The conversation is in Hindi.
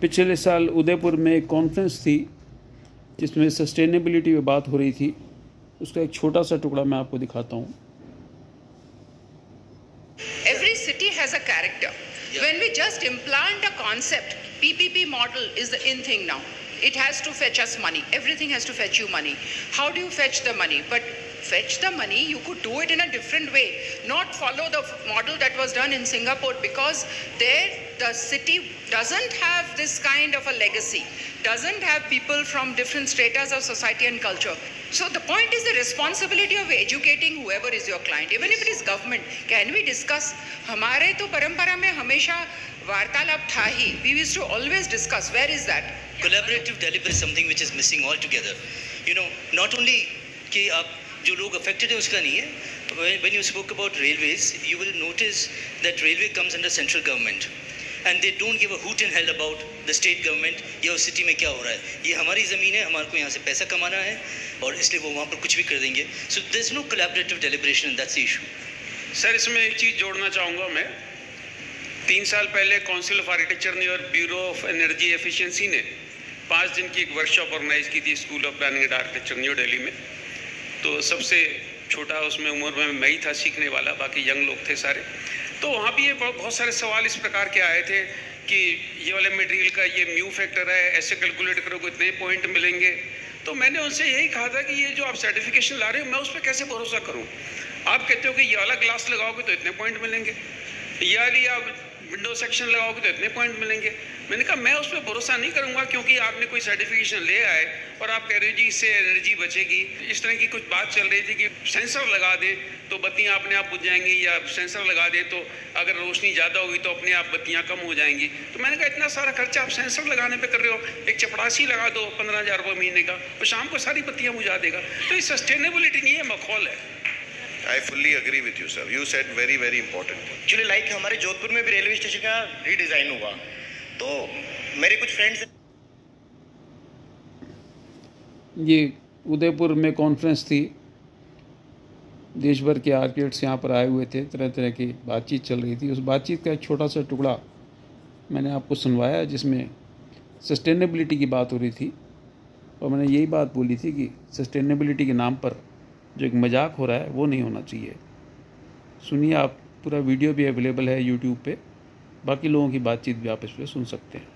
पिछले साल उदयपुर में एक कॉन्फ्रेंस थी जिसमें सस्टेनेबिलिटी पे बात हो रही थी। उसका एक छोटा सा टुकड़ा मैं आपको दिखाता हूँ। Every city has a character. When we just implant a concept, PPP model is the in thing now. It has to fetch us money. Everything has to fetch you money. How do you fetch the money? But fetch the money, you could do it in a different way. Not follow the model that was done in Singapore, because there the city doesn't have this kind of a legacy, doesn't have people from different stratas of society and culture. So the point is the responsibility of educating whoever is your client, even if it is government. Can we discuss? हमारे तो परंपरा में हमेशा वार्तालाप था ही. We used to always discuss. Where is that? Collaborative delivery is something which is missing altogether. You know, not only कि आप जो लोग affected है उसका नहीं है. When you spoke about railways, you will notice that railway comes under central government, and they don't give a hoot in hell about the state government या उस सिटी में क्या हो रहा है. ये हमारी ज़मीन है, हमारे को यहाँ से पैसा कमाना है और इसलिए वो वहाँ पर कुछ भी कर देंगे. So there's no collaborative deliberation, and that's the issue. Sir, इसमें एक चीज़ जोड़ना चाहूँगा मैं. 3 साल पहले काउंसिल ऑफ आर्किटेक्चर ने और ब्यूरो ऑफ एनर्जी एफिशिएंसी ने 5 दिन की एक वर्कशॉप ऑर्गेनाइज की थी school of planning and architecture new Delhi में. तो सबसे छोटा उसमें उम्र में मैं ही था सीखने वाला, बाकी यंग लोग थे सारे. तो वहाँ भी ये बहुत सारे सवाल इस प्रकार के आए थे कि ये वाले मटेरियल का ये म्यू फैक्टर है, ऐसे कैलकुलेट करोगे इतने पॉइंट मिलेंगे. तो मैंने उनसे यही कहा था कि ये जो आप सर्टिफिकेशन ला रहे हो, मैं उस पर कैसे भरोसा करूँ. आप कहते हो कि ये वाला ग्लास लगाओगे तो इतने पॉइंट मिलेंगे, ये वाली आप विंडो सेक्शन लगाओगे तो इतने पॉइंट मिलेंगे. मैंने कहा मैं उस पर भरोसा नहीं करूंगा, क्योंकि आपने कोई सर्टिफिकेशन ले आए और आप कह रहे हो जी इससे एनर्जी बचेगी. इस तरह की कुछ बात चल रही थी कि सेंसर लगा दें तो बत्तियां अपने आप बुझ जाएंगी, या सेंसर लगा दें तो अगर रोशनी ज़्यादा होगी तो अपने आप बत्तियां कम हो जाएंगी. तो मैंने कहा इतना सारा खर्चा आप सेंसर लगाने पे कर रहे हो, एक चपरासी लगा दो 15,000 रुपये महीने का, तो शाम को सारी बत्तियाँ बुझा देगा. तो ये सस्टेनेबिलिटी नहीं है, मखौल है. I fully agree with you, sir. You said very, very important. Actually, like हमारे जोधपुर में भी रेलवे स्टेशन का रीडिज़ाइन हुआ, तो मेरे कुछ फ्रेंड्स. ये उदयपुर में कॉन्फ्रेंस थी, देश भर के आर्किटेक्ट्स यहाँ पर आए हुए थे, तरह तरह की बातचीत चल रही थी. उस बातचीत का एक छोटा सा टुकड़ा मैंने आपको सुनवाया, जिसमें सस्टेनेबिलिटी की बात हो रही थी. और मैंने यही बात बोली थी कि सस्टेनेबिलिटी के नाम पर जो एक मजाक हो रहा है वो नहीं होना चाहिए. सुनिए आप, पूरा वीडियो भी अवेलेबल है यूट्यूब पे, बाकी लोगों की बातचीत भी आप इस पर सुन सकते हैं.